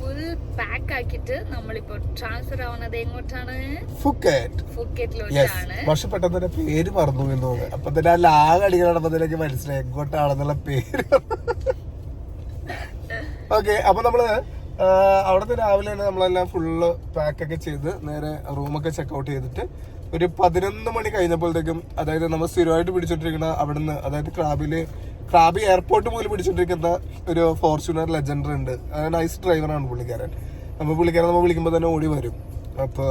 Full pack ആക്കിയിട്ട് നമ്മളിപ്പോ transfer ആവുന്നത് എങ്ങോട്ടാണ്? ഫുക്കറ്റിലോട്ടാണ്. പക്ഷെ പെട്ടെന്ന് പേര് മറന്നു എന്ന് തോന്നുന്നു. അപ്പൊ തന്നെ ആ ലാഗ് അടിക്കണപ്പത്തേക്ക് മനസ്സിലായി എങ്ങോട്ടാണെന്നുള്ള പേര്. ഓക്കെ, അപ്പൊ നമ്മള് അവിടുത്തെ രാവിലെ തന്നെ നമ്മളെല്ലാം ഫുള്ള് പാക്കൊക്കെ ചെയ്ത് നേരെ റൂമൊക്കെ ചെക്കൗട്ട് ചെയ്തിട്ട് ഒരു 11 മണി കഴിഞ്ഞപ്പോഴത്തേക്കും, അതായത് നമ്മൾ സ്ഥിരമായിട്ട് പിടിച്ചോണ്ടിരിക്കുന്ന അവിടുന്ന്, അതായത് ക്രാബി എയർപോർട്ട് പോലും പിടിച്ചോണ്ടിരിക്കുന്ന ഒരു ഫോർച്യൂണർ ലെജൻഡർ ഉണ്ട്. നൈസ് ഡ്രൈവറാണ് പുള്ളിക്കാരൻ. അപ്പൊ പുള്ളിക്കാരൻ നമ്മൾ വിളിക്കുമ്പോ തന്നെ ഓടി വരും. അപ്പൊ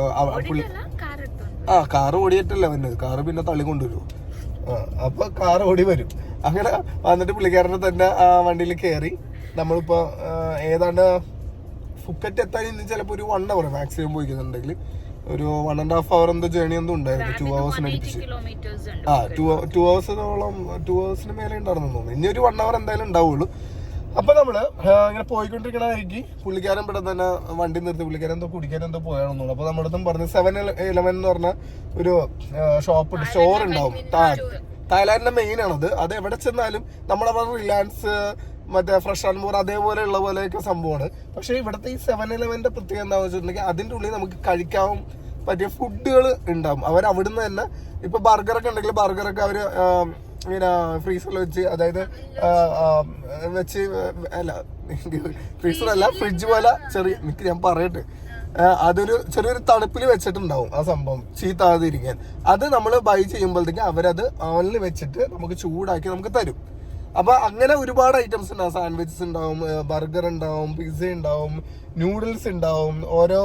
കാറ് ഓടിയിട്ടല്ല വന്നത്, കാറ് പിന്നെ തള്ളി കൊണ്ടുവരും. അപ്പൊ കാറ് ഓടി വരും. അങ്ങനെ വന്നിട്ട് പുള്ളിക്കാരനെ തന്നെ ആ വണ്ടിയിൽ കയറി നമ്മളിപ്പോ ഏതാണ്ട് ഫുക്കറ്റ് എത്താൻ ഇനി ചിലപ്പോ ഒരു 1 hour മാക്സിമം പോയിക്കുന്നുണ്ടെങ്കിൽ ഒരു 1.5 hour എന്തോ ജേണി എന്തോ ഉണ്ടായിരുന്നു. 2 hours അടുപ്പിച്ച് 2 hours മേലെ ഉണ്ടായിരുന്നു തോന്നുന്നു. ഇനി ഒരു 1 hour എന്തായാലും ഉണ്ടാവുള്ളൂ. അപ്പൊ നമ്മള് ഇങ്ങനെ പോയിക്കൊണ്ടിരിക്കണ വഴിക്ക് പുള്ളിക്കാരൻ ഇവിടെ തന്നെ വണ്ടി നിർത്തി, പുള്ളിക്കാരൻ എന്തോ കുടിക്കാൻ എന്തോ പോയാണെന്നുള്ളു. അപ്പൊ നമ്മളടുത്തും പറഞ്ഞു 7-Eleven എന്ന് പറഞ്ഞ ഒരു സ്റ്റോർ ഉണ്ടാവും. തായ്ലാൻഡിന്റെ മെയിൻ ആണത്. അത് എവിടെ ചെന്നാലും നമ്മളവിടെ റിലയൻസ്, മറ്റേ ഫ്രഷ് ആൻഡ് മോർ അതേപോലെയുള്ള പോലെയൊക്കെ സംഭവമാണ്. പക്ഷെ ഇവിടുത്തെ ഈ 7-Elevenന്റെ പ്രത്യേകത എന്താണെന്ന് വെച്ചിട്ടുണ്ടെങ്കിൽ അതിന്റെ ഉള്ളിൽ നമുക്ക് കഴിക്കാൻ പറ്റിയ ഫുഡുകൾ ഉണ്ടാവും. അവരവിടുന്ന് തന്നെ ഇപ്പൊ ബർഗറൊക്കെ ഉണ്ടെങ്കിൽ ബർഗറൊക്കെ അവര് ഇങ്ങനെ ഫ്രീസറിൽ വെച്ച്, അതായത് വെച്ച് അല്ല ഫ്രീസറല്ല ഫ്രിഡ്ജ് പോലെ ഞാൻ പറയട്ടെ, അതൊരു ചെറിയൊരു തണുപ്പിൽ വെച്ചിട്ടുണ്ടാവും ആ സംഭവം ചീത്താതിരിക്കാൻ. അത് നമ്മൾ ബൈ ചെയ്യുമ്പോഴത്തേക്ക് അവരത് ഓവനിൽ വെച്ചിട്ട് നമുക്ക് ചൂടാക്കി നമുക്ക് തരും. അപ്പൊ അങ്ങനെ ഒരുപാട് ഐറ്റംസ് ഉണ്ടാവും. സാൻഡ്വിച്ചസ് ഉണ്ടാവും, ബർഗർ ഉണ്ടാവും, പിസ്സ ഉണ്ടാവും, നൂഡിൽസ് ഉണ്ടാവും, ഓരോ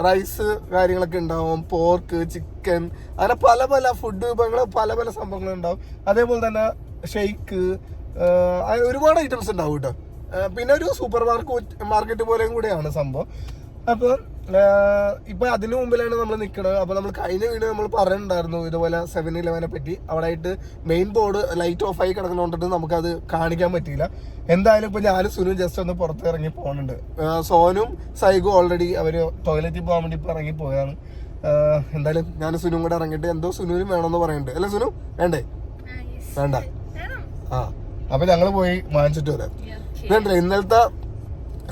റൈസ് കാര്യങ്ങളൊക്കെ ഉണ്ടാവും, പോർക്ക്, ചിക്കൻ, അങ്ങനെ പല പല ഫുഡ് വിഭവങ്ങൾ, പല പല സംഭവങ്ങൾ ഉണ്ടാവും. അതേപോലെ തന്നെ ഷെയ്ക്ക്, ഒരുപാട് ഐറ്റംസ് ഉണ്ടാവും കേട്ടോ. പിന്നെ ഒരു സൂപ്പർ മാർക്കറ്റ് പോലെയും കൂടെയാണ് സംഭവം. അപ്പൊ ഇപ്പൊ അതിനു മുമ്പിലാണ് നമ്മൾ നിൽക്കുന്നത്. അപ്പൊ നമ്മൾ കഴിഞ്ഞ വീഡിയോ നമ്മൾ പറഞ്ഞിട്ടുണ്ടായിരുന്നു ഇതുപോലെ 7-Eleven പറ്റി. അവിടെ ആയിട്ട് മെയിൻ ബോർഡ് ലൈറ്റ് ഓഫ് ആയി കിടക്കുന്നതുകൊണ്ടിട്ട് നമുക്കത് കാണിക്കാൻ പറ്റിയില്ല. എന്തായാലും ഇപ്പൊ ഞാനും സുനും ജസ്റ്റ് ഒന്ന് പുറത്തിറങ്ങി പോകുന്നുണ്ട്. സോനും സൈഗും ഓൾറെഡി അവര് ടോയ്ലറ്റിൽ പോകാൻ വേണ്ടി ഇപ്പൊ ഇറങ്ങി പോയാണ്. എന്തായാലും ഞാനും സുനും കൂടെ ഇറങ്ങിയിട്ട് എന്തോ സുനുവിനും വേണമെന്ന് പറയുന്നുണ്ട്. അല്ലെ സുനു? വേണ്ടേ? വേണ്ട. അപ്പൊ ഞങ്ങള് പോയി വാങ്ങിച്ചിട്ട് വരാം. ഇതുണ്ടല്ലേ ഇന്നലത്തെ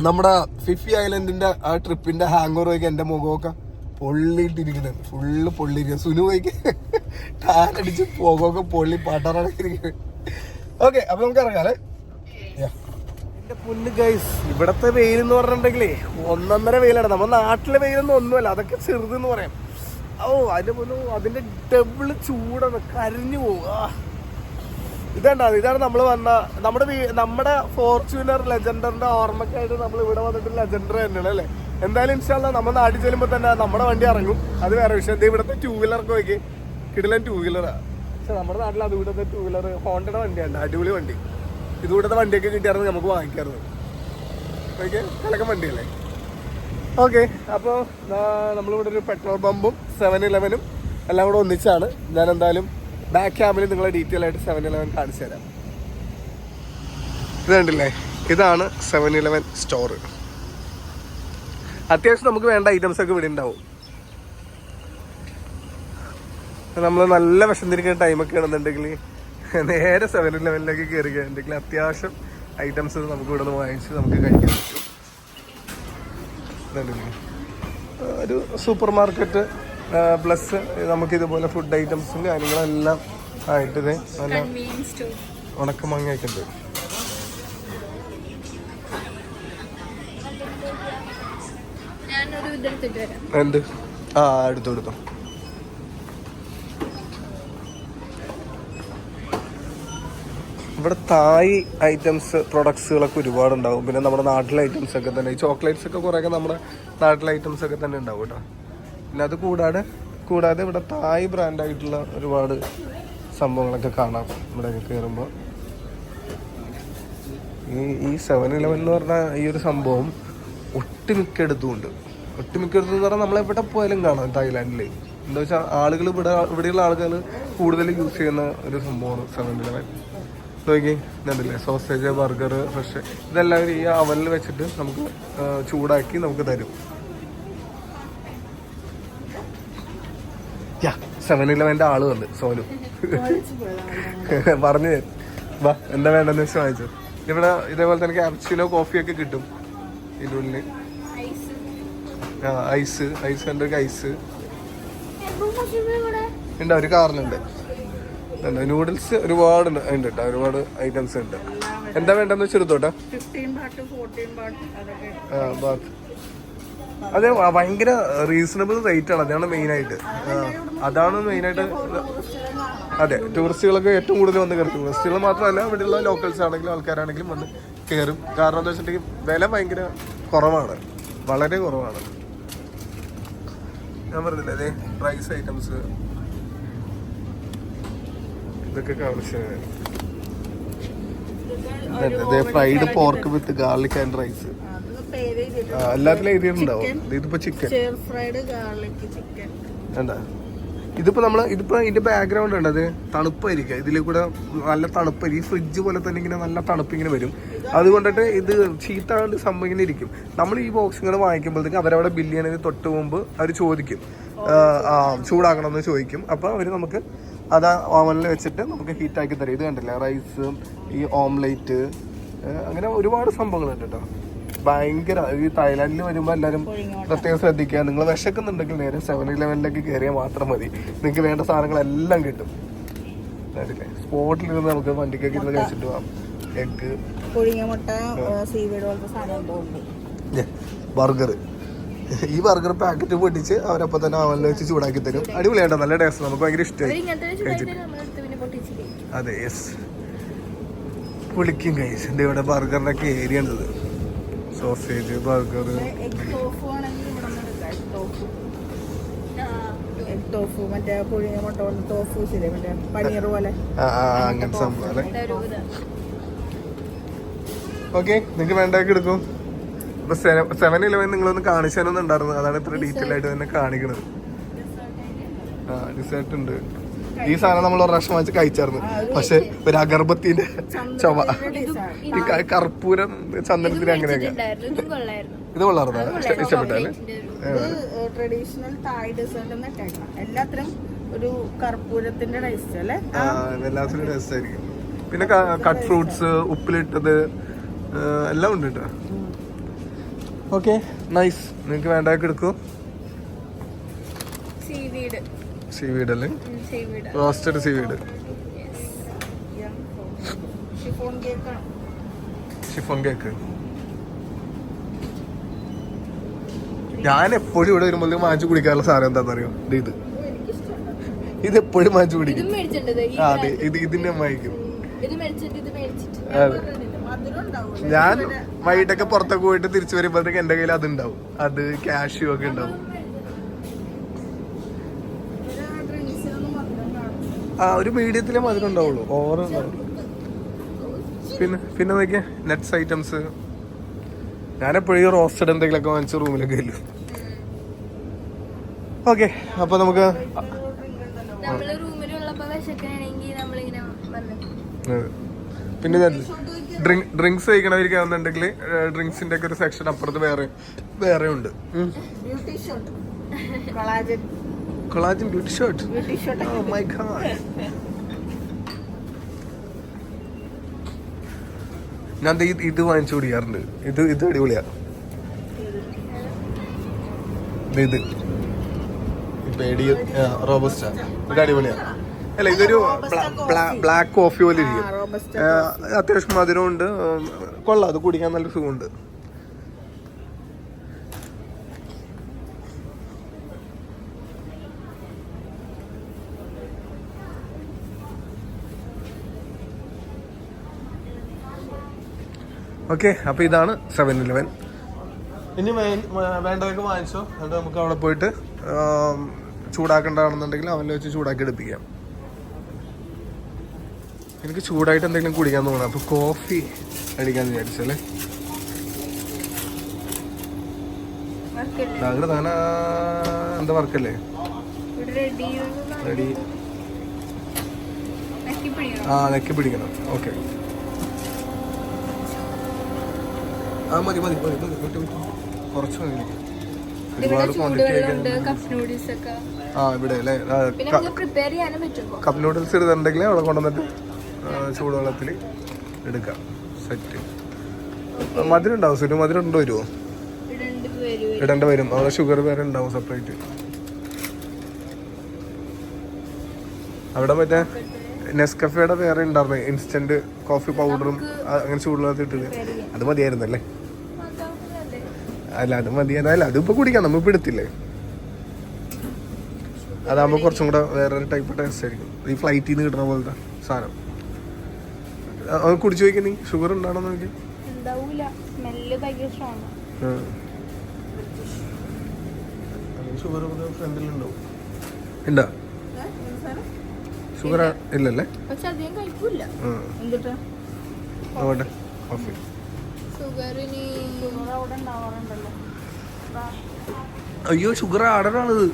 നമ്മുടെ ഫിഫി ഐലൻഡിന്റെ ആ ട്രിപ്പിന്റെ ഹാങ് ഓവർ എന്റെ മുഖമൊക്കെ പൊള്ളിയിട്ടിരിക്കുന്നത്, ഫുള്ള് പൊള്ളിയിരിക്കുന്നത്. സുനു പോയിക്ക് ടാനടിച്ച് മുഖമൊക്കെ പൊള്ളി പാട്ടാറാണിരിക്കുന്നത്. ഓക്കെ, അപ്പൊ നമുക്ക് ഇറങ്ങാല്ലേ. എന്റെ പൊന്ന് ഗൈസ്, ഇവിടത്തെ വെയിൽ എന്ന് പറഞ്ഞിട്ടുണ്ടെങ്കിലേ 1.5 വെയിലാണ്. നമ്മുടെ നാട്ടിലെ വെയിലൊന്നും ഒന്നുമല്ല, അതൊക്കെ ചെറുതെന്ന് പറയാം. അതിന്റെ പൊന്നു അതിന്റെ ഡബിള് ചൂടാണ്, കരിഞ്ഞു പോവുക. ഇതാണ് നമ്മൾ വന്ന നമ്മുടെ ഫോർച്യൂണർ ലെജൻഡറിന്റെ ഓർമ്മക്കായിട്ട് നമ്മൾ ഇവിടെ വന്നിട്ട് ലെജൻഡർ തന്നെയാണ് അല്ലേ. എന്തായാലും ഇൻഷാല്ലാ നമ്മൾ നാട്ടിൽ ചെല്ലുമ്പോൾ തന്നെ നമ്മുടെ വണ്ടി ഇറങ്ങും. അത് വേറെ വിഷയം. ഇവിടുത്തെ 2-wheelerൊക്കെ നോക്കി കിടിലൻ 2-wheeലറാ. പക്ഷെ നമ്മുടെ നാട്ടിൽ അത് ഇവിടുത്തെ 2-wheeler ഹോണ്ടയുടെ വണ്ടിയാണ്, അടിപൊളി വണ്ടി. ഇതുകൂടത്തെ വണ്ടിയൊക്കെ കിട്ടിയായിരുന്നു നമുക്ക് വാങ്ങിക്കാറുണ്ട്. ഓക്കെ, കിടക്കൻ വണ്ടിയല്ലേ. ഓക്കെ, അപ്പോൾ നമ്മളിവിടെ ഒരു പെട്രോൾ പമ്പും 7-Eleven എല്ലാം കൂടെ ഒന്നിച്ചാണ്. ഞാൻ എന്തായാലും ബാക്ക് ക്യാമിൽ നിങ്ങളെ ഡീറ്റെയിൽ ആയിട്ട് 7-Eleven കാണിച്ചു തരാം. ഇത് കണ്ടില്ലേ, ഇതാണ് 7-Eleven സ്റ്റോർ. അത്യാവശ്യം നമുക്ക് വേണ്ട ഐറ്റംസ് ഒക്കെ ഇവിടെ ഉണ്ടാവും. നമ്മൾ നല്ല വിശന്നിരിക്കുന്ന ടൈമൊക്കെ ആണെന്നുണ്ടെങ്കിൽ നേരെ 7-Elevenലേക്ക് കയറുകയാണെങ്കിൽ അത്യാവശ്യം ഐറ്റംസ് നമുക്ക് ഇവിടെ നിന്ന് വാങ്ങിച്ച് നമുക്ക് കഴിക്കാൻ പറ്റും. ഒരു സൂപ്പർ മാർക്കറ്റ് പ്ലസ് നമുക്ക് ഇതുപോലെ ഫുഡ് ഐറ്റംസും കാര്യങ്ങളെല്ലാം ആയിട്ട് നല്ല ഉണക്കമാങ്ങയൊക്കെ ഉണ്ട്. എന്ത്? എടുത്തോ. ഇവിടെ തായ് ഐറ്റംസ് പ്രൊഡക്ട്സുകളൊക്കെ ഒരുപാടുണ്ടാവും. പിന്നെ നമ്മുടെ നാട്ടിലെ ഐറ്റംസ് ഒക്കെ തന്നെ, ഈ ചോക്ലേറ്റ്സ് ഒക്കെ കുറേയൊക്കെ നമ്മുടെ നാട്ടിലെ ഐറ്റംസ് ഒക്കെ തന്നെ ഉണ്ടാവും കേട്ടോ. പിന്നെ അത് കൂടാതെ ഇവിടെ തായ് ബ്രാൻഡായിട്ടുള്ള ഒരുപാട് സംഭവങ്ങളൊക്കെ കാണാം ഇവിടെയൊക്കെ കയറുമ്പോൾ. ഈ 7-Eleven എന്ന് പറഞ്ഞാൽ ഈ ഒരു സംഭവം ഒട്ടുമിക്കയിടത്തും ഉണ്ട്. ഒട്ടുമിക്കയിടത്തും എന്ന് പറഞ്ഞാൽ നമ്മളെവിടെ പോയാലും കാണാം തായ്ലാൻഡിൽ. എന്താ വെച്ചാൽ ആളുകൾ ഇവിടെയുള്ള ആളുകൾ കൂടുതൽ യൂസ് ചെയ്യുന്ന ഒരു സംഭവമാണ് 7-Eleven. നോക്കി ഇതല്ലേ, സോസേജ്, ബർഗർ, ഫ്രഷ്, ഇതെല്ലാം ഈ അവനിൽ വെച്ചിട്ട് നമുക്ക് ചൂടാക്കി നമുക്ക് തരും. 7-Elevenന്റെ ആള് വന്ന് സോനു പറഞ്ഞു വാ എന്താ വേണ്ടെന്ന് വെച്ചാൽ വാങ്ങിച്ചു. ഇവിടെ ഇതേപോലെ തന്നെ ക്യാപ്ച്ചിനോ കോഫിയൊക്കെ കിട്ടും. ഇതിനുള്ളിൽ ഐസ് ഉണ്ട്, ഐസ് ഉണ്ട്, ഒരു കാറിലുണ്ട്. നൂഡിൽസ് ഒരുപാട് ഉണ്ട് കേട്ടോ, ഒരുപാട് ഐറ്റംസ് ഉണ്ട്. എന്താ വേണ്ടെന്ന് വെച്ചെടുത്തോട്ടെ. അതെ, ഭയങ്കര റീസണബിൾ റേറ്റ് ആണ്, അതാണ് മെയിനായിട്ട്. അതെ, ടൂറിസ്റ്റുകളൊക്കെ ഏറ്റവും കൂടുതൽ വന്ന് കയറും. ടൂറിസ്റ്റുകൾ മാത്രമല്ല, ഇവിടെയുള്ള ലോക്കൽസ് ആണെങ്കിലും ആൾക്കാരാണെങ്കിലും വന്ന് കയറും. കാരണം എന്താ വെച്ചിട്ടുണ്ടെങ്കിൽ വില ഭയങ്കര കുറവാണ്, വളരെ കുറവാണ്. ഞാൻ പറഞ്ഞില്ലേ, അതെ റൈസ് ഐറ്റംസ് ഇതൊക്കെ ആവശ്യമാണ്. Fried pork with garlic and rice എല്ലാത്തിലും എഴുതിയിട്ടുണ്ടാവും. ഇതിപ്പോ ചിക്കൻ എന്താ ഇതിപ്പോ ഇതിന്റെ ബാക്ക്ഗ്രൗണ്ട് ഉണ്ട്, അത് തണുപ്പായിരിക്കും. ഇതിൽ കൂടെ നല്ല തണുപ്പായിരിക്കും, ഈ ഫ്രിഡ്ജ് പോലെ തന്നെ ഇങ്ങനെ നല്ല തണുപ്പ് ഇങ്ങനെ വരും. അതുകൊണ്ടിട്ട് ഇത് ചീത്താണ്ട് സംഭവം ഇങ്ങനെ ഇരിക്കും. നമ്മൾ ഈ ബോക്സുകൾ വാങ്ങിക്കുമ്പോഴത്തേക്ക് അവരവിടെ ബില്ല് ചെയ്യുന്നതിന് തൊട്ട് മുമ്പ് അവർ ചോദിക്കും, ചൂടാക്കണമെന്ന് ചോദിക്കും. അപ്പൊ അവര് നമുക്ക് അത് ഓവനിൽ വെച്ചിട്ട് നമുക്ക് ഹീറ്റാക്കി തരും. ഇത് കണ്ടില്ല, റൈസ്, ഈ ഓംലേറ്റ്, അങ്ങനെ ഒരുപാട് സംഭവങ്ങളുണ്ട് കേട്ടോ. ഭയങ്കര ഈ തായ്ലാൻഡിൽ വരുമ്പോൾ എല്ലാവരും പ്രത്യേകം ശ്രദ്ധിക്കുക. നിങ്ങൾ വിശക്കുന്നുണ്ടെങ്കിൽ നേരെ 7-Eleven കയറിയാൽ മാത്രം മതി, നിങ്ങൾക്ക് വേണ്ട സാധനങ്ങളെല്ലാം കിട്ടും. സ്പോട്ടിലിരുന്ന് നമുക്ക് വണ്ടിക്കൊക്കെ ഇരുന്ന് കഴിച്ചിട്ട് പോവാം. Egg, burger. ഈ ബർഗർ പാക്കറ്റ് പൊട്ടിച്ച് അവരപ്പം തന്നെ അവനിൽ വെച്ച് ചൂടാക്കി തരും. അടിപൊളിയായിട്ടോ, നല്ല ടേസ്റ്റ്, നമുക്ക് ഭയങ്കര ഇഷ്ടമായി കഴിച്ചിട്ട്. അതെ, യെസ്, പൊളിക്കും കഴിച്ച്. ഇത് ഇവിടെ ബർഗറിന്റെ ഒക്കെ ഏരിയ ഉണ്ടത്. സോസേജ്, ബർഗർ, അങ്ങനത്തെ സംഭവം അല്ലേ. ഓക്കെ, നിങ്ങൾക്ക് വേണ്ടതൊക്കെ എടുക്കും. ഇപ്പൊ 7-Eleven നിങ്ങളൊന്ന് കാണിച്ചാനൊന്നുണ്ടായിരുന്നു, അതാണ് ഇത്ര ഡീറ്റെയിൽ ആയിട്ട് തന്നെ കാണിക്കണത്. ഡിസേർട്ട് ഉണ്ട്. ഈ സാധനം നമ്മൾ ഒരു പ്രാവശ്യം വാങ്ങിച്ച് കഴിച്ചായിരുന്നു, പക്ഷെ ഒരു അഗർബത്തിന്റെ ചുമ, ഈ കർപ്പൂരം ചന്ദനത്തിന് അങ്ങനെയൊക്കെ. ഇത് കൊള്ളാറുണ്ട്, ഇഷ്ടപ്പെട്ടല്ലേ? ട്രഡീഷണൽ തായ് ഡെസേർട്ട് എല്ലാത്തിനും ഒരു കർപ്പൂരത്തിന്റെ ടേസ്റ്റ് അല്ലേ? എല്ലാത്തിനും ടേസ്റ്റ് ആയിരിക്കും. പിന്നെ കട്ട് ഫ്രൂട്ട്സ്, ഉപ്പിലിട്ടത് എല്ലാം ഉണ്ട് കേട്ടോ. Okay, nice. നിങ്ങൾക്ക് വേണ്ടതൊക്കെ എടുക്കൂ. സീവീഡ് അല്ലേ, റോസ്റ്റഡ് സീവീഡ്. Chiffon cake. ഞാൻ എപ്പോഴും ഇവിടെ വരുമ്പോൾ വാങ്ങിച്ചു കുടിക്കാനുള്ള സാധനം എന്താണെന്നറിയോ? ഇത് എപ്പോഴും വാങ്ങിച്ചു കുടിക്കും. അതെ, ഇതിന്റെ വാങ്ങിക്കും. അതെ, ഞാൻ വൈകിട്ടൊക്കെ പുറത്തൊക്കെ പോയിട്ട് തിരിച്ചു വരുമ്പോഴത്തേക്ക് എന്റെ കയ്യിൽ അതുണ്ടാവും, അത് കാഷ്യൂ ഒക്കെ ഉണ്ടാവും. ഒരു മീഡിയത്തിലെ മധുരം ഉണ്ടാവുള്ളൂ, ഓവർ ഉണ്ടാവുള്ളൂ. പിന്നെ നോക്കിയാ നട്ട്സ് ഐറ്റംസ്. ഞാനെപ്പോഴും റോസ്റ്റഡ് എന്തെങ്കിലുമൊക്കെ വാങ്ങിച്ച് റൂമിലൊക്കെ ഇല്ലു. ഓക്കെ, അപ്പൊ നമുക്ക് പിന്നെ ഡ്രിങ്ക്സ് കഴിക്കണവർക്കാണെന്നുണ്ടെങ്കിൽ ഡ്രിങ്ക്സിന്റെ ഒക്കെ ഒരു സെക്ഷൻ അപ്പുറത്ത് വേറെ ഉണ്ട്. Collagen beauty shirt. Oh my god. ഞാൻ ഇത് വാങ്ങിച്ചു കുടിക്കാറുണ്ട്. ഇത് അടിപൊളിയാ. ഇത് റോബസ്റ്റ, ഇത് അടിപൊളിയാ. അല്ല, ഇതൊരു ബ്ലാക്ക് കോഫി പോലെ ഇരിക്കും. അത്യാവശ്യം മധുരമുണ്ട്, കൊള്ളാം. അത് കുടിക്കാൻ നല്ല സുഖമുണ്ട്. ഓക്കെ, അപ്പൊ ഇതാണ് 7-Eleven. ഇനി വേണ്ടതൊക്കെ വാങ്ങിച്ചോ, എന്നിട്ട് നമുക്ക് അവിടെ പോയിട്ട് ചൂടാക്കേണ്ടതാണെന്നുണ്ടെങ്കിൽ അവനിൽ വെച്ച് ചൂടാക്കി എടുപ്പിക്കാം. എനിക്ക് ചൂടായിട്ട് എന്തെങ്കിലും കുടിക്കാൻ തോന്നണം, അപ്പൊ കോഫി അടിക്കാന്ന് വിചാരിച്ചല്ലേ. എന്താ വർക്കല്ലേ? റെഡി. നെക്കി പിടിക്കണം. ഓക്കെ, മതി കുറച്ച് മതി. ഒരുപാട് ക്വാണ്ടിറ്റി ഇവിടെ അല്ലേ. കപ്പ് നൂഡിൽസ് ഇടുന്നുണ്ടെങ്കിൽ അവിടെ കൊണ്ടുവന്നിട്ട് ചൂടുവെള്ളത്തിൽ എടുക്കാം. സെറ്റ്. മധുരം ഉണ്ടാവും. സുരു മധുരം ഉണ്ടോ? വരുമോ? ഇടേണ്ട വരും. അവിടെ ഷുഗർ വേറെ ഉണ്ടാവും സെപ്പറേറ്റ്. അവിടെ മറ്റേ നെസ്കഫയുടെ വേറെ ഉണ്ടായിരുന്നു, ഇൻസ്റ്റന്റ് കോഫി പൗഡറും അങ്ങനെ ചൂടുള്ളത് ഇട്ടത്. അത് മതിയായിരുന്നല്ലേ? അല്ല അത് മതിയായിരുന്നല്ല, അതിപ്പോ കുടിക്കാം, നമ്മ ഇപ്പൊ എടുത്തില്ലേ. അതാകുമ്പോ കുറച്ചും കൂടെ വേറൊരു ടൈപ്പ് ടേസ്റ്റ് ആയിരിക്കും. ഈ ഫ്ലൈറ്റിൽ നിന്ന് കിട്ടുന്ന പോലത്തെ സാധനം. അത് കുടിച്ചു നോക്കി നീ, ഷുഗർ ഉണ്ടാണോ നോക്കി. ഷുഗർ ഫ്രണ്ടിലുണ്ടാവും. ഉണ്ടോ ഷുഗർ? ഇല്ലല്ലേ? അയ്യോ ഷുഗർ ആടനാണത്.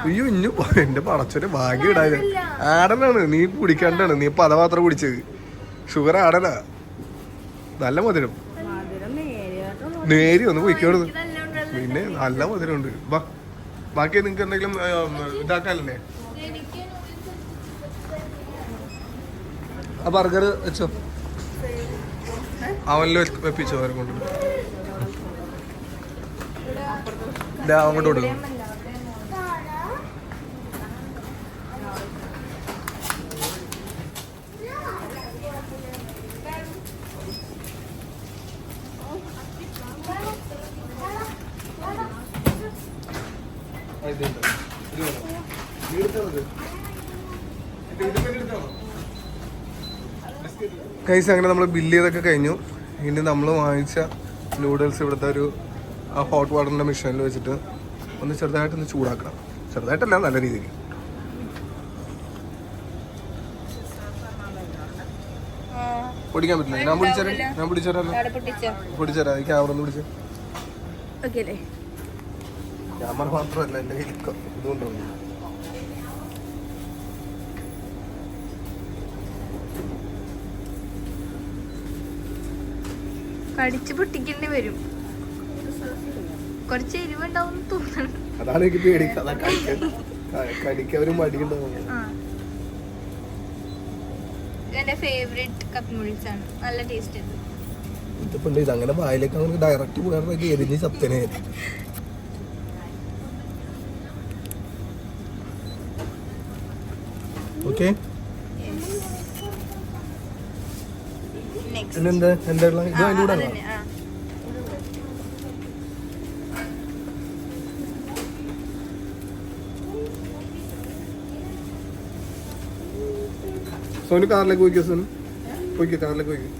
അയ്യോ ഇഞ്ഞു എന്റെ പടച്ചൊരു ഭാഗ്യം ഇടായത്. ആടനാണ്, നീ കുടിക്കാണ്ടാണ്, നീ പത മാത്രം കുടിച്ചത്. ഷുഗർ ആടനാ, നല്ല മധുരം. നേരി ഒന്ന് പൊയ്ക്കോടുന്നു, പിന്നെ നല്ല മധുരമുണ്ട്. ബാക്കി നിങ്ങക്ക് എന്തെങ്കിലും ഇതാക്കാനല്ലേ? ആ ബർഗർ വെച്ചോ, അവനിൽ വെപ്പിച്ചോ, അവരെ കൊണ്ട് അങ്ങോട്ട് കൊടുക്കും. കൈസ് അങ്ങനെ നമ്മൾ ബില്ല് ചെയ്തൊക്കെ കഴിഞ്ഞു. ഇനി നമ്മൾ വാങ്ങിച്ച നൂഡിൽസ് ഇവിടുത്തെ ഒരു ഹോട്ട് വാട്ടറിൻ്റെ മെഷീനിൽ വെച്ചിട്ട് ഒന്ന് ചെറുതായിട്ടൊന്ന് ചൂടാക്കണം. ചെറുതായിട്ടല്ല, നല്ല രീതിയിൽ. പൊടിക്കാൻ പറ്റില്ല. ഞാൻ പൊടിച്ചേരാം. ഈ ക്യാമറ ഒന്ന് പിടിച്ച്. ക്യാമറ മാത്രമല്ല, എൻ്റെ കയ്യിൽ ഇതുകൊണ്ടുണ്ട്. കടിച്ചു പൊട്ടിക്കേണ്ടി വരും, കുറച്ച് എരിവുണ്ടാവും തോന്നുന്നു. അതാണ് എനിക്ക് പേടി, കടിക്കാൻ ഒരു മടിയുണ്ടാവും. എന്റെ ഫേവറേറ്റ് കപ്പ് നൂഡിൽസ് ആണ്, നല്ല ടേസ്റ്റ് ഉണ്ട്. ഇതിപ്പോ ഇതങ്ങനെ വായിലേക്ക് അങ്ങനെ ഡയറക്റ്റ് പോയാൽ എരിഞ്ഞ് സപ്തനെ. ഓക്കെ, എന്താ എന്താ ഇത് അതിൻ്റെ കൂടെ സോനു കാറിലേക്ക് പോയിക്കോ. സോനു പോയിക്കോ, കാറിലേക്ക് പോയിക്കോ.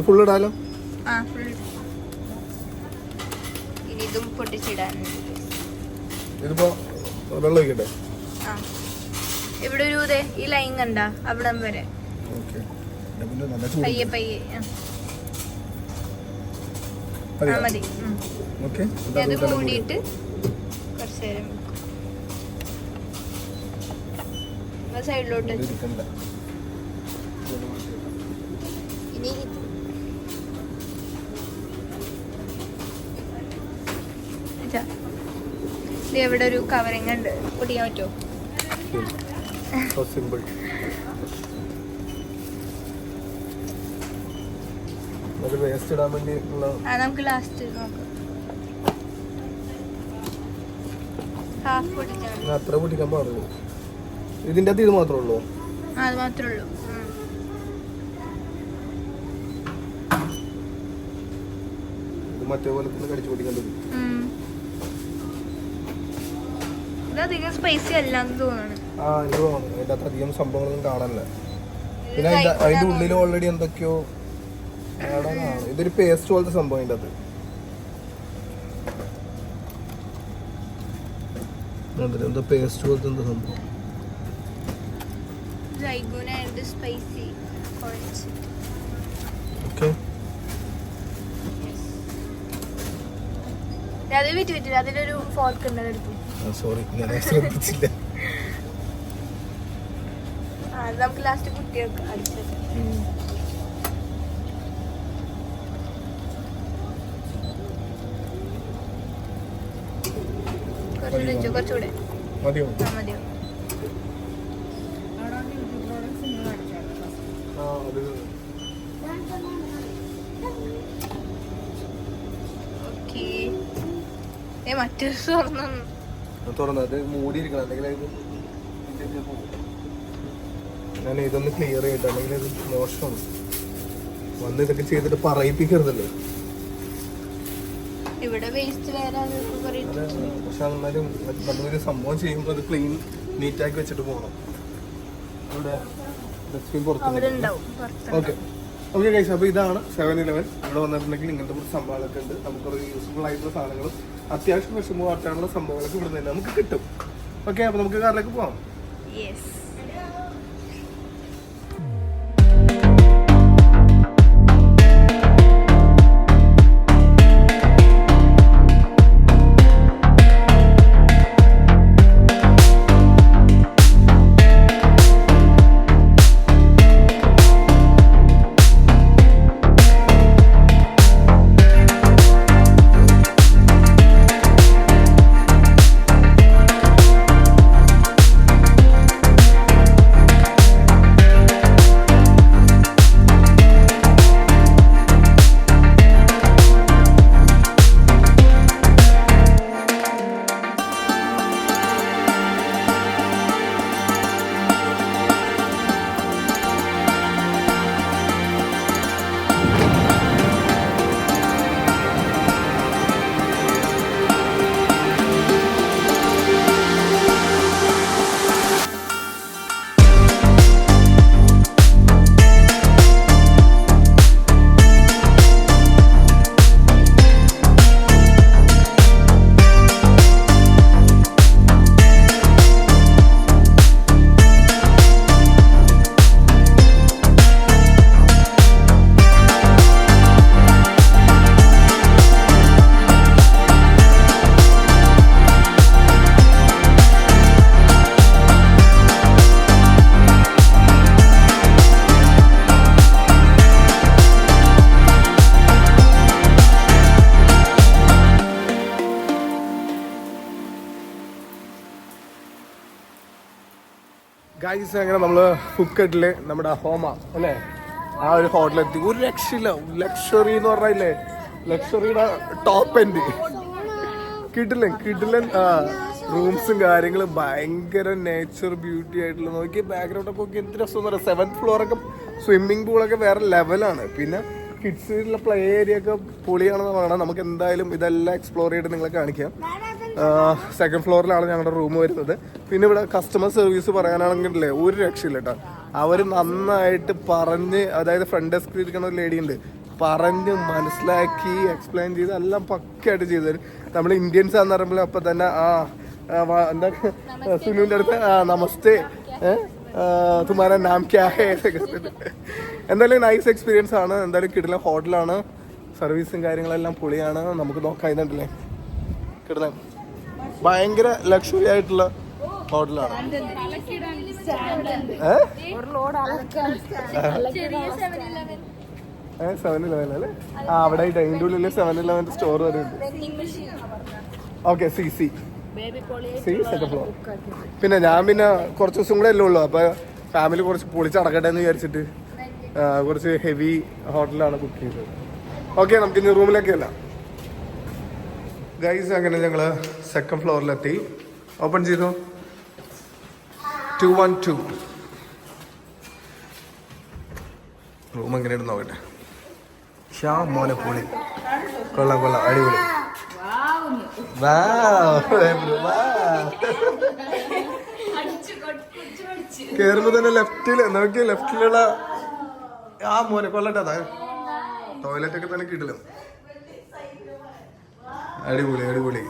ഫുൾ ഇടാലോ. ഇതിപ്പോ വെള്ളം ഒഴിക്കട്ടെ. ഇവിടെ ഒരു ഈ ലൈൻ കണ്ട അവിടം വരെ പയ്യെ പയ്യെ മതി. അത് മൂടിയിട്ട് കുറച്ച് നേരം സൈഡിലോട്ട് ഇനി ഇവിടെ ഒരു കവറിങ് ഉണ്ട്, പൊടിക്കാൻ പറ്റുമോ? So simple. അത് വേസ്റ്റ് ഇടാൻ വേണ്ടി നമുക്ക് ലാസ്റ്റ് നോക്കാം. ഹാഫ് പൊടിക്കണം. അത്ര പൊടിക്കാൻ പാടുള്ളൂ. ഇതിന്റെ അകത്ത് ഇത് മാത്രമേ ഉള്ളൂ? അത് മാത്രമേ ഉള്ളൂ. ഇത് മറ്റേ പോലെ തന്നെ കടിച്ചു പൊടിക്കേണ്ടത്. ഇതധികം സ്പൈസി അല്ലാന്ന് തോന്നുന്നു. ആ എനിക്ക് തോന്നുന്നു അതിന്റെ അത്ര അധികം സംഭവങ്ങളൊന്നും കാണാനില്ല. പിന്നെ അതിന്റെ ഉള്ളിൽ ഓൾറെഡി എന്തൊക്കെയോ കാണാനാണ്. ഇതൊരു പേസ്റ്റ് പോലത്തെ സംഭവം അതിന്റെ അത്. എന്താ പേസ്റ്റ് പോലത്തെ എന്താ സംഭവം? ഓക്കെ, അതിലൊരു ഫോർക്ക് ഉണ്ട്, അതെടുത്തു. സോറി, ഞാൻ ശ്രദ്ധിച്ചില്ല. നമുക്ക് ലാസ്റ്റ് കുട്ടികൾക്ക് അടിച്ചത്. കുറച്ചുകൂടെ മതിയോ? മതിയോ? മറ്റേ തുറന്നു. തുറന്നത് മൂടിയിരിക്കണം, അല്ലെങ്കിൽ ഞാൻ ഇതൊന്ന് ക്ലിയർ ചെയ്യട്ടെ, അല്ലെങ്കിൽ ഇത് മോശമാണ്. വന്ന് ഇതൊക്കെ ചെയ്തിട്ട് പറയിപ്പിക്കരുതല്ലോ. ഇവിടെ വേസ്റ്റ് വേറെ. പക്ഷെ എന്നാലും നമ്മളൊരു സംഭവം ചെയ്യുമ്പോൾ അത് ക്ലീൻ നീറ്റാക്കി വെച്ചിട്ട് പോകണം. ഇവിടെ ഡസ്റ്റ്ബിൻ പുറത്തുണ്ടാവും. ഓക്കെ ഓക്കെ ഗൈസ്, അപ്പോൾ ഇതാണ് 7-Eleven. ഇവിടെ വന്നിട്ടുണ്ടെങ്കിൽ ഇങ്ങനത്തെ കുറച്ച് സംഭവങ്ങളൊക്കെ ഉണ്ട്. നമുക്കൊരു യൂസ്ഫുൾ ആയിട്ടുള്ള സാധനങ്ങളും അത്യാവശ്യം വിഷമമാക്കാനുള്ള സംഭവങ്ങളൊക്കെ ഇവിടെ നിന്ന് നമുക്ക് കിട്ടും. ഓക്കെ, അപ്പോൾ നമുക്ക് കാറിലേക്ക് പോകാം. ഗൈസ്, അങ്ങനെ നമ്മള് ഫുക്കറ്റില് നമ്മുടെ ഹോമ അല്ലേ ആ ഒരു ഹോട്ടലെത്തി. ഒരു രക്ഷയില്ല, ലക്ഷറി എന്ന് പറഞ്ഞില്ലേ, ലക്ഷറിയുടെ ടോപ്പ് എൻഡ്. കിടിലൻ റൂംസും കാര്യങ്ങളും, ഭയങ്കര നേച്ചർ ബ്യൂട്ടി ആയിട്ടുള്ള. നോക്കി ബാക്ക്ഗ്രൗണ്ട് ഒക്കെ നോക്കി എന്ത് രസം എന്ന് പറയാം. 7th ഫ്ലോറൊക്കെ സ്വിമ്മിംഗ് പൂളൊക്കെ വേറെ ലെവലാണ്. പിന്നെ കിഡ്സിനുള്ള പ്ലേ ഏരിയ ഒക്കെ പൊളിയാണെന്ന് പറയണം. നമുക്ക് എന്തായാലും ഇതെല്ലാം എക്സ്പ്ലോർ ചെയ്തിട്ട് നിങ്ങളെ കാണിക്കാം. 2nd ഫ്ലോറിലാണ് ഞങ്ങളുടെ റൂം വരുന്നത്. പിന്നെ ഇവിടെ കസ്റ്റമർ സർവീസ് പറയാനാണെങ്കിലേ ഒരു രക്ഷയില്ല കേട്ടോ. അവർ നന്നായിട്ട് പറഞ്ഞ്, അതായത് ഫ്രണ്ട് ഡെസ്കിൽ ഇരിക്കുന്ന ഒരു ലേഡി ഉണ്ട്, പറഞ്ഞ് മനസ്സിലാക്കി എക്സ്പ്ലെയിൻ ചെയ്ത് എല്ലാം പക്കയായിട്ട് ചെയ്തു തരും. നമ്മൾ ഇന്ത്യൻസ് ആണെന്ന് പറയുമ്പോൾ അപ്പം തന്നെ എന്താ സുനുവിൻ്റെ അടുത്ത് നമസ്തേ തുമാര നാം ക്യാ ഹേ. എന്തായാലും നൈസ് എക്സ്പീരിയൻസ് ആണ്. എന്തായാലും കിടിലൻ ഹോട്ടലാണ്, സർവീസും കാര്യങ്ങളെല്ലാം പൊളിയാണ്. നമുക്ക് നോക്കാം. ഇതുണ്ടല്ലേ കിടിലൻ, ഭയങ്കര ലക്ഷറി ആയിട്ടുള്ള ഹോട്ടലാണ്. 7-Eleven അല്ലേ? അവിടെ അതിൻ്റെ ഉള്ളിൽ 7-Eleven സ്റ്റോർ വരെ ഉണ്ട്. Okay, C 2nd floor. പിന്നെ ഞാൻ കുറച്ച് ദിവസം കൂടെ അല്ലേ ഉള്ളൂ, അപ്പോൾ ഫാമിലി കുറച്ച് പൊളിച്ചടക്കട്ടെ എന്ന് വിചാരിച്ചിട്ട് കുറച്ച് ഹെവി ഹോട്ടലാണ് ബുക്ക് ചെയ്തത്. ഓക്കെ, നമുക്ക് ഇനി റൂമിലേക്ക് അല്ല ഗൈസ്. അങ്ങനെ ഞങ്ങൾ 2nd ഫ്ലോറിലെത്തി. ഓപ്പൺ ചെയ്തു. 212 റൂം എങ്ങനെയാണ് നോക്കട്ടെ. ഷാ മോനെ പൊളി, കൊള്ളാം, അടിപൊളി. കേറുമ്പോ തന്നെ ലെഫ്റ്റിലുള്ള ആ മോനെ കൊള്ളട്ടെ. ടോയ്ലറ്റ് ഒക്കെ തന്നെ കിട്ടില്ല. അടിപൊളി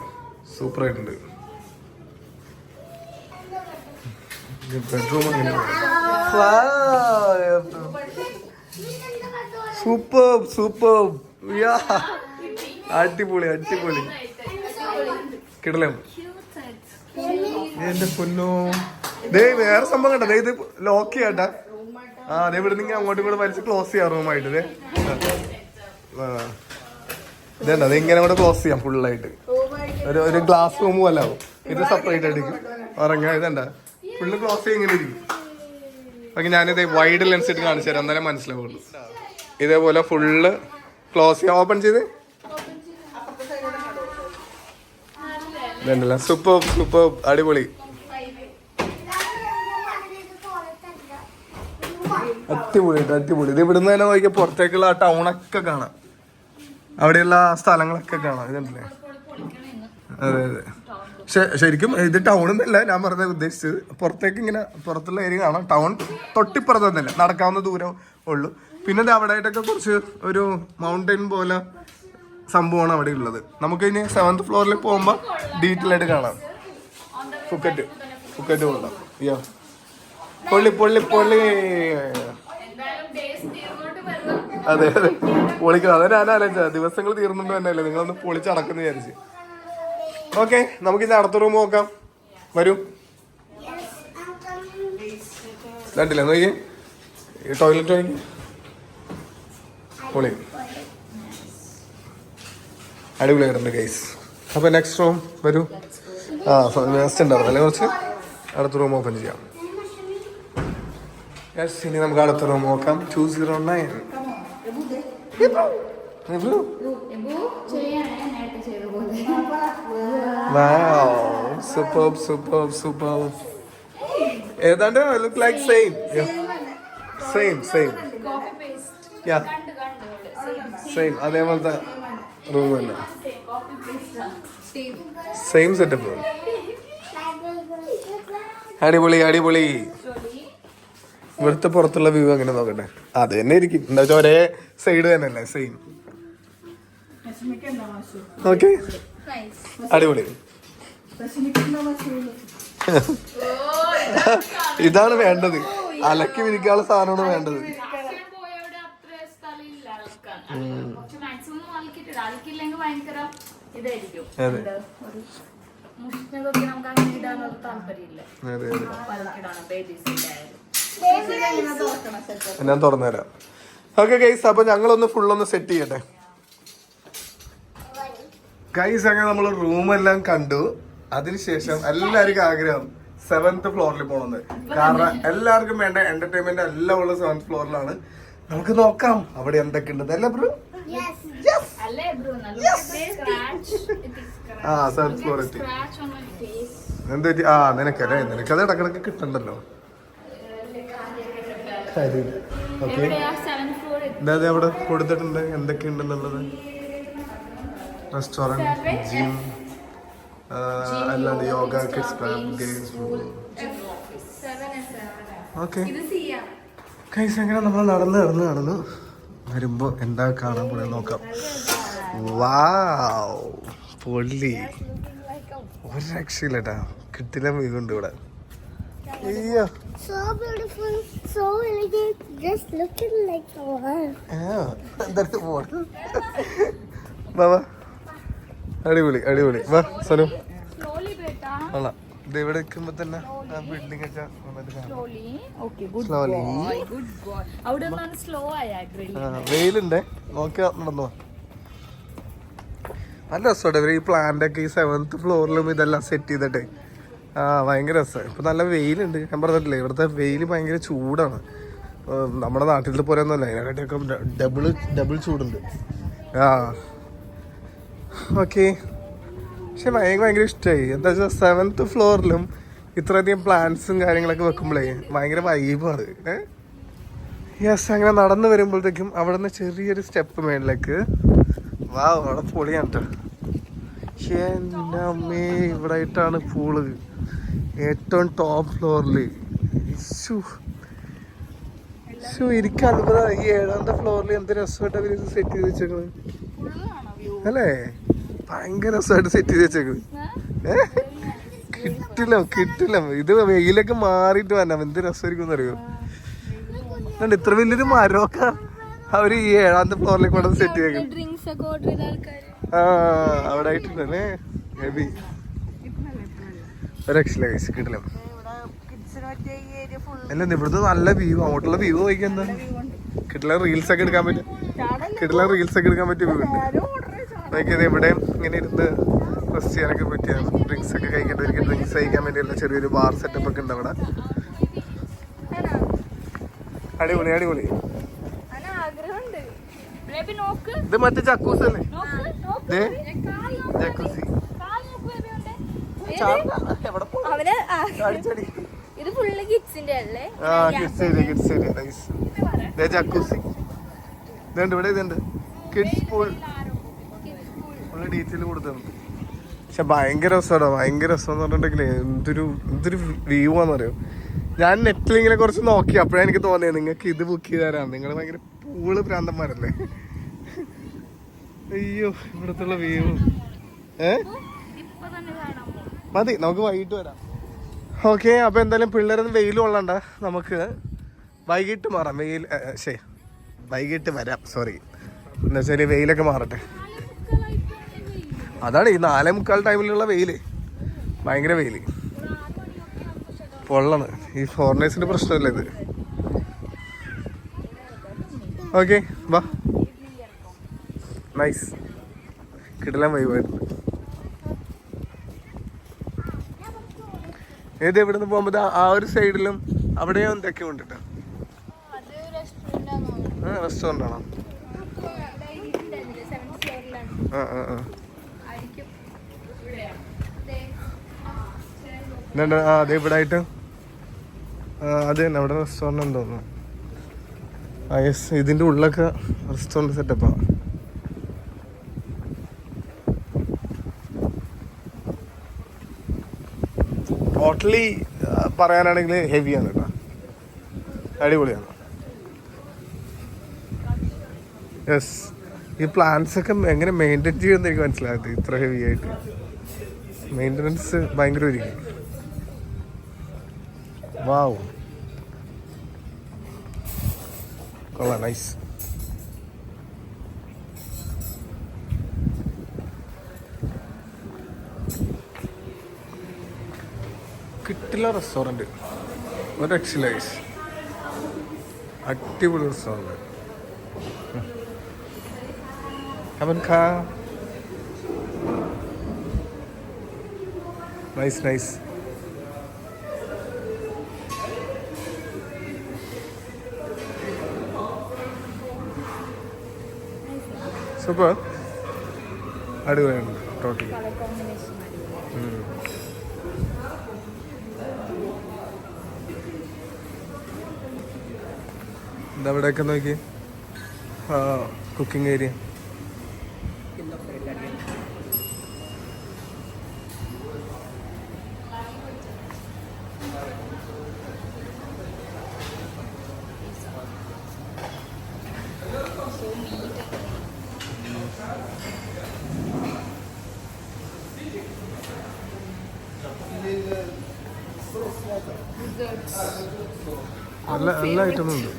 സൂപ്പർ ആയിട്ടുണ്ട്. ബെഡ്റൂം സൂപ്പർ അടിപൊളി കിടലം. എന്റെ പൊന്നോ, ദേ വേറെ സംഭവം കേട്ടോ. ദേ ഇത് ലോക്ക് ചെയ്യാട്ടാ. അതെ, ഇവിടെ നിങ്ങൾ അങ്ങോട്ടും ഇങ്ങോട്ട് വലിച്ച് ക്ലോസ് ചെയ്യാം റൂമായിട്ട്. ഇതേണ്ട, അത് ഇങ്ങനെ കൂടെ ക്ലോസ് ചെയ്യാം ഫുള്ളായിട്ട്. ഒരു ഗ്ലാസ് റൂമും അല്ല, ഇത് സെപ്പറേറ്റ് ആയിട്ട് ഉറങ്ങാം. ഇതേണ്ട ഫുള്ള് ക്ലോസ് ചെയ്യാൻ ഇങ്ങനെ ഇരിക്കും. ഓക്കെ, ഞാനിത് വൈഡ് ലെൻസ് ഇട്ട് കാണിച്ചു തരാം, എന്നാലേ മനസ്സിലാവുള്ളൂ. ഇതേപോലെ ഫുള്ള് ക്ലോസ് ചെയ്യാം. ഓപ്പൺ ചെയ്ത് ഇതല്ല സൂപ്പർ സൂപ്പർ അടിപൊളി. അടിപൊളി അടിപൊളി. ഇത് ഇവിടുന്ന് തന്നെ നോക്കിയാൽ പുറത്തേക്കുള്ള ആ ടൗണൊക്കെ കാണാം, അവിടെയുള്ള സ്ഥലങ്ങളൊക്കെ കാണാം. ഇതല്ലേ? അതെ അതെ. ശരിക്കും ഇത് ടൗൺ എന്നല്ല ഞാൻ പറഞ്ഞ ഉദ്ദേശിച്ചത്, പുറത്തേക്ക് ഇങ്ങനെ പുറത്തുള്ള ഏരിയ കാണാം. ടൗൺ തൊട്ടിപ്പുറത്തൊന്നുമില്ല, നടക്കാവുന്ന ദൂരം ഉള്ളൂ. പിന്നെ അവിടെ ആയിട്ടൊക്കെ കുറച്ച് ഒരു മൗണ്ടൻ പോലെ സംഭവമാണ് അവിടെ ഉള്ളത്. നമുക്ക് ഇനി 7th ഫ്ലോറിൽ പോകുമ്പോൾ ഡീറ്റെയിൽ ആയിട്ട് കാണാം. ഫുക്കറ്റ് കൊള്ളാം. യോ പൊള്ളി പൊള്ളി പൊള്ളി. അതെ അതെ പൊളിക്കണം. അതെ ഞാൻ ആലോചിച്ച ദിവസങ്ങൾ തീർന്നുകൊണ്ട് തന്നെയല്ലേ നിങ്ങളൊന്ന് പൊളിച്ചടക്കുന്നു വിചാരിച്ച്. ഓക്കെ, നമുക്കിനി അടുത്ത റൂം നോക്കാം. വരൂ. കണ്ടില്ലേ നോക്കി ടോയ്ലറ്റ് നോക്കി പൊളി അടിപൊളിയായിട്ടുണ്ട് ഗൈസ്. അപ്പൊ നെക്സ്റ്റ് റൂം വരൂ. വേസ്റ്റ് ഉണ്ടായിരുന്നു അല്ലെ കുറച്ച്. അടുത്ത റൂം ഓപ്പൺ ചെയ്യാം. യെസ്, ഇനി നമുക്ക് അടുത്ത റൂം നോക്കാം. 209. Superb superb superb. ഏതാണ്ട് ലുക്ക് ലൈക്ക് സെയിം സെയിം അതേപോലത്തെ റൂം തന്നെ. Same setup. അടിപൊളി അടിപൊളി. ഇവിടുത്തെ പുറത്തുള്ള വ്യൂ അങ്ങനെ നോക്കട്ടെ. അത് തന്നെ ഇരിക്കും, എന്താ വെച്ചാൽ ഒരേ സൈഡ് തന്നെയല്ലേ, സെയിം. ഓക്കെ, അടിപൊളി. ഇതാണ് വേണ്ടത്, അലക്കി വിരിക്കാനുള്ള സാധനമാണ് വേണ്ടത്. ഞാൻ തുറന്നുതരാം. ഓക്കെ ഗൈസ്, അപ്പൊ ഞങ്ങളൊന്ന് ഫുള്ളൊന്ന് സെറ്റ് ചെയ്യട്ടെ ഗൈസ്. അങ്ങനെ നമ്മൾ റൂമെല്ലാം കണ്ടു. അതിനുശേഷം എല്ലാവർക്കും ആഗ്രഹം 7th ഫ്ലോറിൽ പോകണമെന്ന്. കാരണം എല്ലാവർക്കും വേണ്ട എന്റർടൈൻമെന്റ് എല്ലാം ഉള്ള 7th ഫ്ലോറിലാണ്. നമുക്ക് നോക്കാം അവിടെ എന്തൊക്കെ ഉണ്ടെന്ന്. അല്ലേ ബ്രോ? ആ 7th ഫ്ലോർ എത്തി. എന്താ നിനക്കല്ലേ, നിനക്കത് ഇടക്കിടക്ക് കിട്ടണ്ടല്ലോ. ഓക്കെ, എന്താ അവിടെ കൊടുത്തിട്ടുണ്ട് എന്തൊക്കെയുണ്ടെന്നുള്ളത്. റെസ്റ്റോറന്റ്, ജിം, അല്ലാണ്ട് yoga, kids club, games. Okay guys, അങ്ങനെ നമ്മൾ നടന്ന് വരുമ്പോ എന്താ കാണാൻ പോണേ നോക്കാം. വാവ്, പൊള്ളി, ഒരു രക്ഷയില്ലട്ടാ. കിട്ടില്ല വീടുണ്ട് ഇവിടെ. അയ്യോ, so beautiful, so elegant, just looking like a wow. വാ അടിപൊളി അടിപൊളി. വാ സനു. ഇത് ഇവിടെ നിൽക്കുമ്പോ തന്നെ ബിൽഡിംഗ് ഒക്കെ വെയിലുണ്ടേ, നോക്കിയാ നടന്നോ. നല്ല രസമുണ്ട് ഇവര് ഈ പ്ലാന്റ് ഒക്കെ ഈ 7th ഫ്ലോറിലും ഇതെല്ലാം സെറ്റ് ചെയ്തിട്ടേ. ഭയങ്കര രസമാണ്. ഇപ്പൊ നല്ല വെയിലുണ്ട്. ഞാൻ പറഞ്ഞിട്ടില്ലേ, ഇവിടുത്തെ വെയിൽ ഭയങ്കര ചൂടാണ്. നമ്മുടെ നാട്ടിലത്തെ പോലെ ഒന്നുമല്ല, അതിനെക്കാട്ടിയൊക്കെ ഡബിൾ ചൂടുണ്ട്. ഓക്കെ, പക്ഷെ ഭയങ്കര ഇഷ്ടമായി. എന്താ വെച്ചാൽ 7th ഫ്ലോറിലും ഇത്രയധികം പ്ലാന്റ്സും കാര്യങ്ങളൊക്കെ വെക്കുമ്പോഴേ ഭയങ്കര വൈബാണ്. യെസ്, അങ്ങനെ നടന്നു വരുമ്പോഴത്തേക്കും അവിടെ നിന്ന് ചെറിയൊരു സ്റ്റെപ്പ് മേളിലേക്ക്. വാ, അവിടെ പൊളിയാണ് കേട്ടോ. എൻ്റെ അമ്മേ, ഇവിടെ ആയിട്ടാണ് പൂള്, ഏറ്റവും ടോപ്പ് ഫ്ലോറിൽ. എനിക്ക് അത്ഭുതം, ഈ 7th ഫ്ലോറിൽ എന്ത് രസമായിട്ട് അവർ ഇത് സെറ്റ് ചെയ്ത് വെച്ചേക്കണ് അല്ലേ. ഭയങ്കര രസമായിട്ട് സെറ്റ് ചെയ്ത് വെച്ചേക്കണ്. കിട്ടില്ല. ഇത് വെയിലൊക്കെ മാറിയിട്ട് വരണം, എന്ത് രസമായിരിക്കും അറിയോ. ഇത്ര വലിയൊരു മരമൊക്കെ അവര് ഈ 7th ഫ്ലോറിലേക്ക് കൊണ്ട് സെറ്റ് ചെയ്തേക്കും. അവിടെ ആയിട്ടുണ്ടല്ലേ ഹെവി. രക്ഷയില്ല കഴിച്ച് കിട്ടില്ല. അല്ല, ഇവിടുത്തെ നല്ല വ്യൂ, അങ്ങോട്ടുള്ള വ്യൂ നോക്കിയാൽ എന്താ കിട്ടില്ല. റീൽസ് ഒക്കെ എടുക്കാൻ പറ്റും, പറ്റിയ വ്യൂ ഉണ്ട്. നോക്കിയത് ഇവിടെ ഇങ്ങനെ ഇരുന്ന് റെസ്റ്റ് ചെയ്യാനൊക്കെ പറ്റിയാണ്. ഡ്രിങ്ക്സ് ഒക്കെ കഴിക്കേണ്ടവർക്ക് ഡ്രിങ്ക്സ് കഴിക്കാൻ വേണ്ടിയുള്ള ചെറിയൊരു ബാർ സെറ്റപ്പ് ഒക്കെ ഉണ്ട് അവിടെ. അടിപൊളി. ഇത് മറ്റേ ജക്കൂസ് അല്ലേ, ജക്കൂസി. എവിടെ പോ അവന് ചാടിച്ചടി ഇത് ഫുള്ള് കിഡ്സിന്റെ അല്ലേ? Kids area nice. ജക്കൂസി ഇതുണ്ട്, ഇവിടെ ഇതുണ്ട് കിഡ്സ് പൂൾ. ഫുള്ള് ഡീറ്റെയിൽ കൊടുത്തിട്ടുണ്ട്. പക്ഷെ ഭയങ്കര രസമാണോ, ഭയങ്കര രസം എന്ന് പറഞ്ഞിട്ടുണ്ടെങ്കിലേ എന്തൊരു വ്യൂ ആണെന്ന് അറിയോ. ഞാൻ നെറ്റിൽ ഇങ്ങനെ കുറച്ച് നോക്കി, അപ്പോഴാണ് എനിക്ക് തോന്നിയത് നിങ്ങൾക്ക് ഇത് ബുക്ക് ചെയ്ത് തരാം, നിങ്ങൾ ഭയങ്കര പൂള് ഭ്രാന്തന്മാരല്ലേ. അയ്യോ ഇവിടത്തുള്ള വ്യൂ മതി, നമുക്ക് വൈകിട്ട് വരാം. ഓക്കെ, അപ്പൊ എന്തായാലും പിള്ളേരൊന്നും വെയിൽ കൊള്ളണ്ട, നമുക്ക് വൈകിട്ട് മാറാം. വൈകിട്ട് വരാം, സോറി. എന്താ വെച്ചാൽ വെയിലൊക്കെ മാറട്ടെ. അതാണ് ഈ 4:45 ടൈമിലുള്ള വെയില്, ഭയങ്കര വെയില് പൊള്ളണ്. ഈ ഫോറിനേഴ്സിന്റെ പ്രശ്നമല്ലേ ഇത്. ഓക്കെ വാ, നൈസ്, കിടലാൻ വൈബായിരുന്നു. ഏത് എവിടെ നിന്ന് പോകുമ്പോ ആ ഒരു സൈഡിലും അവിടെയോ എന്തൊക്കെ ഉണ്ട് കേട്ടോ. റെസ്റ്റോറന്റ് ആണോ? അതെ ഇവിടെ ആയിട്ട് അത് തന്നെ അവിടെ റെസ്റ്റോറന്റ് എന്ന് തോന്നുന്നു. യെസ്, ഇതിന്റെ ഉള്ളൊക്കെ റെസ്റ്റോറന്റ് സെറ്റപ്പാണ്. ടോട്ടലി പറയാനാണെങ്കിൽ ഹെവിയാണ് കേട്ടോ, അടിപൊളിയാണ്. യെസ്, ഈ പ്ലാന്റ്സ് ഒക്കെ എങ്ങനെ മെയിൻറ്റെയിൻ ചെയ്യുമെന്ന് എനിക്ക് മനസ്സിലായത്. ഇത്ര ഹെവി ആയിട്ട് മെയിൻ്റനൻസ് ഭയങ്കര ഒരുക്കും. വാവ്, കൊള്ളാം, നൈസ്. കിട്ടില്ല റെസ്റ്റോറൻറ്റ്, ഒരു രക്ഷയില്ല ഗൈസ്, അടിപൊളി റെസ്റ്റോറൻറ്റ്. അവൻ ഖാ, നൈസ് നൈസ്. സൂപ്പർ, അടിപൊളിയാണ് ടോട്ടലി. ഇതവിടെയൊക്കെ നോക്കി, കുക്കിംഗ് ഏരിയ. നല്ല ഐറ്റം ഉണ്ട്.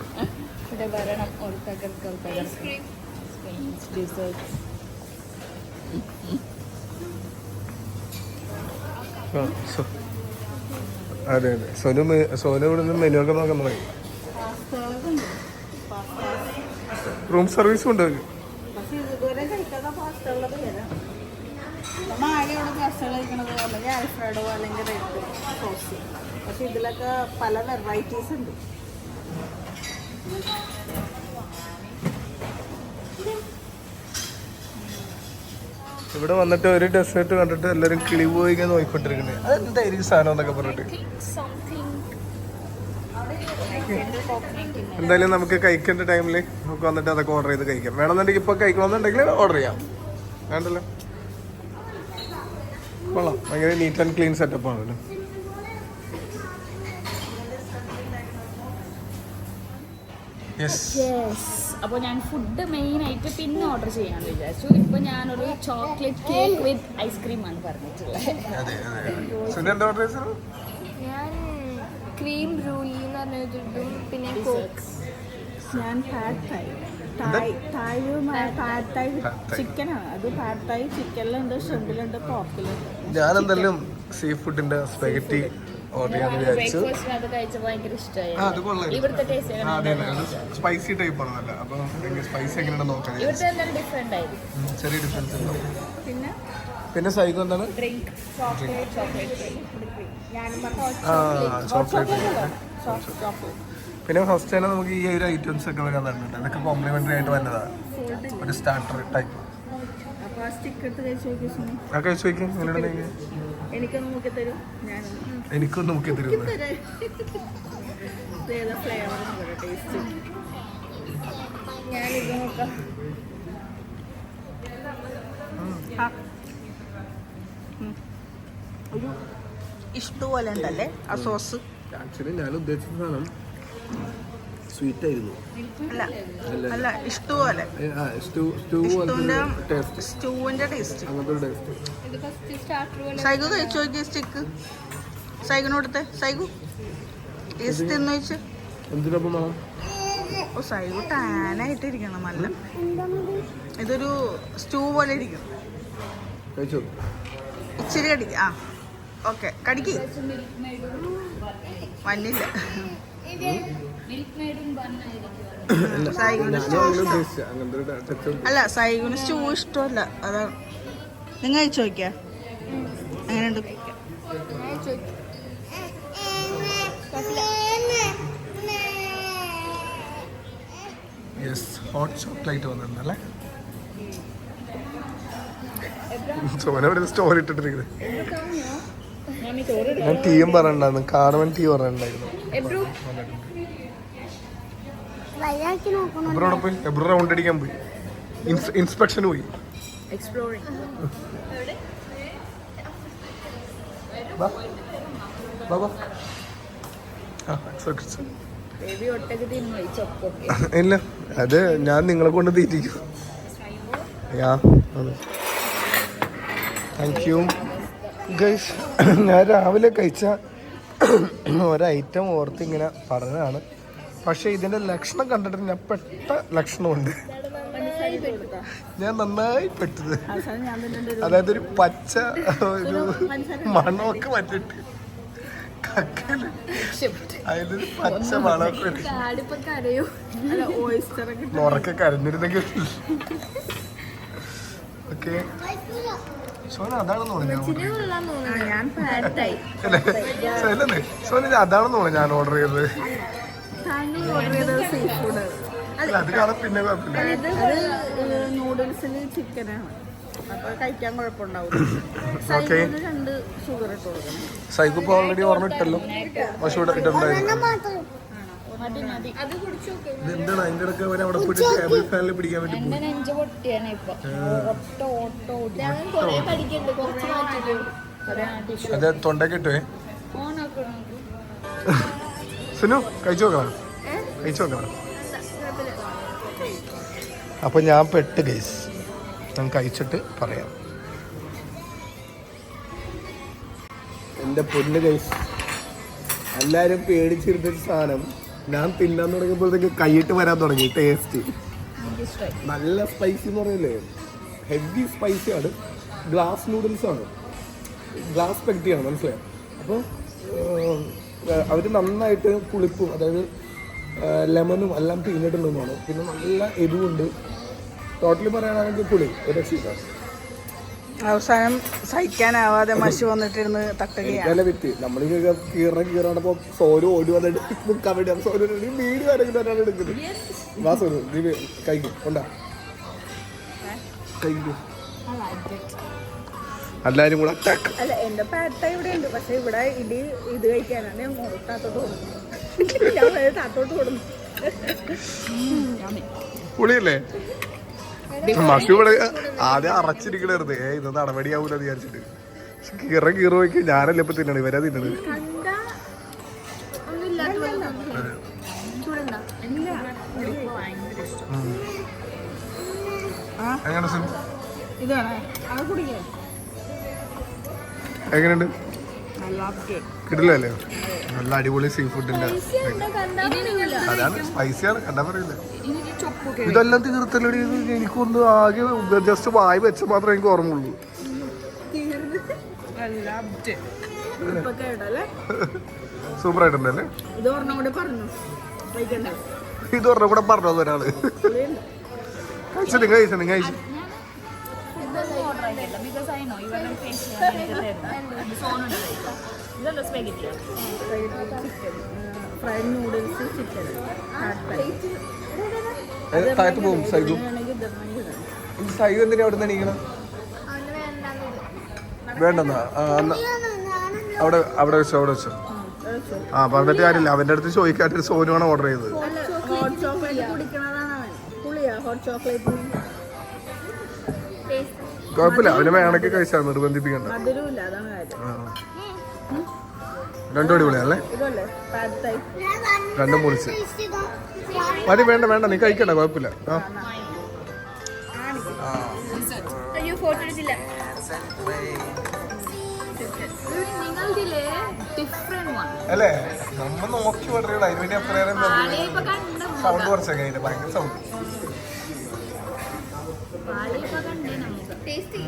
അതെ അതെ, സോനു ഇവിടെ നിന്ന് മെനു ഒക്കെ നോക്കാൻ തുടങ്ങി. റൂം സർവീസും ഉണ്ട്. പക്ഷെ ഇതിലൊക്കെ പല വെറൈറ്റീസ് ഉണ്ട്. ഇവിടെ വന്നിട്ട് ഒരു ഡെസേർട്ട് കണ്ടിട്ട് എല്ലാവരും കിളി പോയി നോക്കിക്കൊണ്ടിരിക്കുന്നത്. അതെന്തായിരിക്കും സാധനം എന്നൊക്കെ പറഞ്ഞിട്ട്. എന്തായാലും നമുക്ക് കഴിക്കേണ്ട ടൈമിൽ നമുക്ക് വന്നിട്ട് അതൊക്കെ ഓർഡർ ചെയ്ത് കഴിക്കാം. വേണമെന്നുണ്ടെങ്കിൽ ഇപ്പൊ കഴിക്കണമെന്നുണ്ടെങ്കിൽ ഓർഡർ ചെയ്യാം, വേണ്ടല്ലോ. കൊള്ളാം, ഭയങ്കര നീറ്റ് ആൻഡ് ക്ലീൻ സെറ്റപ്പ് ആണല്ലോ. അപ്പോൾ ഞാൻ ഫുഡ് മെയിൻ ആയിട്ട് പിന്നെ ഓർഡർ ചെയ്യാന്ന് വിചാരിച്ചു. ഇപ്പൊ ഞാനൊരു ചോക്ലേറ്റ് കേക്ക് വിത്ത് ഐസ്ക്രീം ആണ് പറഞ്ഞിട്ടുള്ളത്. ഞാൻ ക്രീം ബ്രൂലി എന്ന് പറഞ്ഞിട്ടും പിന്നെ കോക്ക്. ഞാൻ പാഡ് തായ് ചിക്കനാണ്. അത് പാഡ് തായ് ചിക്കനിലുണ്ട്, ഷ്രിമ്പിലുണ്ട്, പോർക്കിലുണ്ട്. ഞാൻ എന്തായാലും സീ ഫുഡിന്റെ സ്പെഗറ്റി ഓർഡർ ചെയ്യാന്ന് വിചാരിച്ചു. അത് കഴിച്ചപ്പോൾ ഭയങ്കര ഇഷ്ടമായി. അത് കൊള്ളാം, ഇവിടുത്തെ ടേസ്റ്റ് സ്പൈസി ടൈപ്പ് ആണല്ല, അപ്പൊ സ്പൈസി എങ്ങനെയാണ് നോക്കാൻ ഇവിടുത്തെ എന്തായാലും ഡിഫറെന്റ് ആയിരിക്കും. ചെറിയ ഡിഫറൻസ് ഉണ്ടാവും. പിന്നെ സൈക്കോ എന്താണ്? Drink chocolate. ചോക്ലേറ്റ്. പിന്നെ ഫസ്റ്റ് തന്നെ നമുക്ക് ഈ ഒരു ഐറ്റംസ് ഒക്കെ വരാൻ തന്നിട്ടുണ്ട്. അതൊക്കെ കോംപ്ലിമെന്ററി ആയിട്ട് വന്നതാണ്, ഒരു സ്റ്റാർട്ടർ ടൈപ്പ്. അപ്പൊ ആ സ്റ്റിക്ക് എടുത്ത് കഴിച്ചു നോക്കി സുനി. ആ കഴിച്ചു നോക്കി എങ്ങനെയുണ്ടെങ്കിൽ എനിക്കൊന്ന് നോക്കി തരും. ഞാൻ എനിക്കൊന്ന് നോക്കി തരുന്നത്. ഏതാ ഫ്ലേവർ ടേസ്റ്റ്. ഞാനിത് നോക്കാം. ഒരു ഇഷ്ടപോലെ ഉണ്ടല്ലേ ആ സോസ്. ആക്ച്വലി ഞാൻ ഉദ്ദേശിച്ച സാധനം സ്വീറ്റ് ആയിരുന്നു. അല്ല ഇഷ്ടപോലെ സ്റ്റൂവിന്റെ ടേസ്റ്റ്. അങ്ങനത്തെ ടേസ്റ്റ്. സൈഗു കഴിച്ചു നോക്കിയ സ്റ്റിക്ക്. സൈഗിനോടുത്തെ സൈഗു ടേസ്റ്റ് എന്ന് വെച്ച്. എന്തിനൊപ്പം വേണം? ഓ സൈഗു ടാനായിട്ടിരിക്കണം നല്ല. ഇതൊരു സ്റ്റൂ പോലെ ഇരിക്കും. കഴിച്ചോ? ഇച്ചിരി കടിക്ക്. ആ ഓക്കെ കടിക്ക്. വന്നില്ല. അല്ല സൈഗുന് സ്റ്റൂ ഇഷ്ടമല്ല അതാണ്. നിങ്ങൾ കഴിച്ചു നോക്കിയാ അങ്ങനെയുണ്ട്. ഹോട്ട് ചോക്ലേറ്റ് വന്നിട്ടുണ്ടല്ലേ? സോന സ്റ്റോറി ഇട്ടിട്ടിരിക്കുന്നത്. ഞാൻ ടീം പറഞ്ഞിട്ടുണ്ടായിരുന്നു. കാർമൻ ടീ പറഞ്ഞിട്ടുണ്ടായിരുന്നു. എബ്രോടെ പോയി. എബ്രോ റൗണ്ട് അടിക്കാൻ പോയി. ഇൻസ്പെക്ഷന് പോയി. ഇല്ല അത് ഞാൻ നിങ്ങളെ കൊണ്ട് തീറ്റിക്കും. Thank you guys. ഞാൻ രാവിലെ കഴിച്ച ഒരൈറ്റം ഓർത്ത് ഇങ്ങനെ പറഞ്ഞതാണ്. പക്ഷെ ഇതിന്റെ ലക്ഷണം കണ്ടിട്ട് ഞാൻ പെട്ട ലക്ഷണമുണ്ട്. ഞാൻ നന്നായി പെട്ടത്. അതായത് ഒരു പച്ച ഒരു മണമൊക്കെ മറ്റിട്ട് കക്കല് അതിലൊരു പച്ച മണമൊക്കെ ഉറക്കെ കരഞ്ഞിരുന്നെങ്കിൽ. ഓക്കെ സോന അതാണെന്ന് തോന്നുന്നു സോന അതാണെന്ന് തോന്നുന്നു ഞാൻ ഓർഡർ ചെയ്തത്. അല്ല അത് കാണാൻ പിന്നെ കുഴപ്പമില്ല. നൂഡിൽസിൽ ചിക്കനാണ് അപ്പൊ കഴിക്കാൻ കുഴപ്പമുണ്ടാവും. ഓക്കെ രണ്ട് ഷുഗർ ഇട്ട് കൊടുക്കണം. സൈക്കിൾ ഇപ്പോൾ ഓൾറെഡി ഓർമ്മയിട്ടല്ലോ. പക്ഷെ ഇവിടെ ഇട്ടുണ്ടായിരുന്നു. ഇതെന്താണ് അതിന്റെ ഇടയ്ക്ക് അവരെ അവിടെ പോയിട്ട് ടേബിൾ ഫാനിൽ പിടിക്കാൻ വേണ്ടി അതെ തൊണ്ടൊക്കെ ഇട്ടുവേ. സുനു കഴിച്ചു നോക്കണം. കഴിച്ചു നോക്കണം. അപ്പൊ ഞാൻ പെട്ട് ഗൈസ്. ഞാൻ കഴിച്ചിട്ട് പറയാം. എൻ്റെ പൊന്ന് ഗൈസ്, എല്ലാവരും പേടിച്ചിരുന്നൊരു സാധനം ഞാൻ തിന്നാൻ തുടങ്ങിയപ്പോഴത്തേക്ക് കൈയിട്ട് വരാൻ തുടങ്ങി. ടേസ്റ്റ് നല്ല സ്പൈസി എന്ന് പറയില്ലേ, ഹെവി സ്പൈസിയാണ്. ഗ്ലാസ് നൂഡിൽസ് ആണ്, ഗ്ലാസ് പെക്റ്റിയാണ്, മനസ്സിലായോ? അപ്പോൾ അവർ നന്നായിട്ട് പുളിപ്പും അതായത് ലെമണും എല്ലാം പിഴിഞ്ഞിട്ടുണ്ടെന്നാണ്. പിന്നെ നല്ല എരിവുണ്ട്. ടോട്ടലി പറയുകയാണെങ്കിൽ പുളി ഒരു രക്ഷയില്ല. അവസാനം സഹിക്കാനാവാതെ മഷി വന്നിട്ടിരുന്ന് തട്ടുകയാണ്. വിറ്റ് നമ്മൾ കീറണപ്പോ സോനു ഓടി വന്നിട്ട് നിൽക്കാൻ വേണ്ടി സോനു വീട് വരെങ്കിലും ഒരാൾ എടുക്കുന്നത്. വാ സോനു നീ കഴിക്കും കൊണ്ടാ കഴിക്കും. എല്ലാരും കൂടെ അല്ല എന്റെ പാറ്റ ഇവിടെ ഉണ്ട്, പക്ഷെ ഇവിടെ ഇത് കഴിക്കാനാണ് താത്തോട്ട് കൊടുക്കുന്നത്. താത്തോട്ട് കൊടുന്നു. പുളിയല്ലേ മഷി ഇവിടെ ആദ്യം അറച്ചിരിക്കണായിരുന്നു. ഇത് നടപടിയാവൂല വിചാരിച്ചിട്ട്. കീറ നോക്കി ഞാനല്ലേ ഇപ്പൊ തിന്നണത്, ഇവരാ തിന്നണത്. എങ്ങനെയുണ്ട്? കിടിലല്ലേ? നല്ല അടിപൊളി സീ ഫുഡിന്റെ അതാണ്. സ്പൈസിയാണ് കണ്ടാ പറയില്ല. ഇതെല്ലാം തീർത്തല്ലടി. എനിക്കൊന്ന് ആകെ ജസ്റ്റ് വായി വെച്ച മാത്രമേ എനിക്ക് ഓർമ്മയുള്ളൂ. സൂപ്പർ ആയിട്ടുണ്ടല്ലേ? ഇത് ഒരെണ്ണം കൂടെ പറഞ്ഞോ ഒരാള്. കഴിച്ചു നിങ്ങൾ കഴിച്ചു നിങ്ങൾ കഴിച്ചു. ഫ്രൈഡ് നൂഡിൽസ് ചിക്കൻ താഴത്ത് പോകും. സൈഗു സൈഗു എന്തിനാ അവിടെ നിന്ന് എണീക്കണം? വേണ്ടെന്നാ അവിടെ അവിടെ വെച്ചോ ആ പറഞ്ഞിട്ട് കാര്യമില്ല. അവന്റെ അടുത്ത് ചോദിക്കാട്ടൊരു സോനുവാണ് ഓർഡർ ചെയ്തത്. ഹോട്ട് ചോക്ലേറ്റ് കുടിക്കണതാണ് അവൻ. പുളിയാ ഹോട്ട് ചോക്ലേറ്റ്. കുഴപ്പമില്ല, അവന് വേണമെങ്കിൽ കഴിച്ചാൽ നിർബന്ധിപ്പിക്കണ്ട. മധുരമില്ല, അതാണ് കാര്യം. രണ്ടും അടിപൊളിയാണല്ലേ? ഇതല്ലേ പാഡ് തൈ. രണ്ടും പൊളിച്ച് മതി. വേണ്ട വേണ്ട, നീ കഴിക്കണ്ട, കുഴപ്പമില്ല. അയ്യോ ഫോട്ടോ എടുത്തില്ല. നിങ്ങളതിലെ ഡിഫറെന്റ് വൺ അല്ലേ? നമ്മ നോക്കി ഓർഡർ അതിനുവേണ്ടി എത്രയേറെ പാളിയപ്പ കണ്ട സൗണ്ട് കുറച്ചൊക്കെ ഭയങ്കര സൗണ്ട്. പാളിയപ്പ കണ്ടേ നമുക്ക് ടേസ്റ്റ്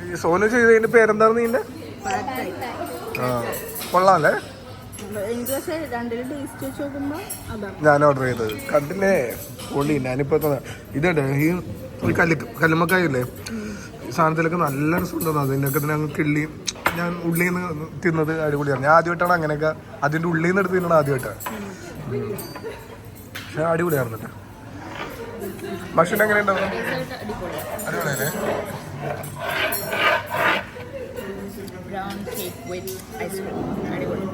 ഈ സോനു ചെയ്തതിന്റെ പേരെന്താണ് നിന്റെ? പാഡ് തൈ. കൊള്ളാല്ലേ? എനിക്ക് പക്ഷേ രണ്ടിലും ടേസ്റ്റ് വെച്ച് നോക്കുമ്പോ അതാണ്. ഞാൻ ഓർഡർ ചെയ്തത് കണ്ടില്ലേ? പൊള്ളി. ഞാനിപ്പോ ഇതുണ്ട് ഈ കല്ലുമ്മക്കായല്ലേ, ഈ സാധനത്തിലൊക്കെ നല്ല രസമുണ്ടെന്ന്. അതിനൊക്കെ ഞങ്ങൾ കിള്ളി ഞാൻ ഉള്ളിൽ നിന്ന് തിന്നത് അടിപൊളിയാണ്. ഞാൻ ആദ്യമായിട്ടാണ് അങ്ങനെയൊക്കെ അതിൻ്റെ ഉള്ളിൽ നിന്ന് എടുത്ത് തിന്നണം, ആദ്യമായിട്ടാണ്. പക്ഷെ അടിപൊളിയായിരുന്നു കേട്ടോ. ഭക്ഷണം എങ്ങനെ ഉണ്ടാവും? അടിപൊളിയല്ലേ? ബ്രൗൺ കേക്ക് വിത്ത് ഐസ്ക്രീം അടിപൊളി.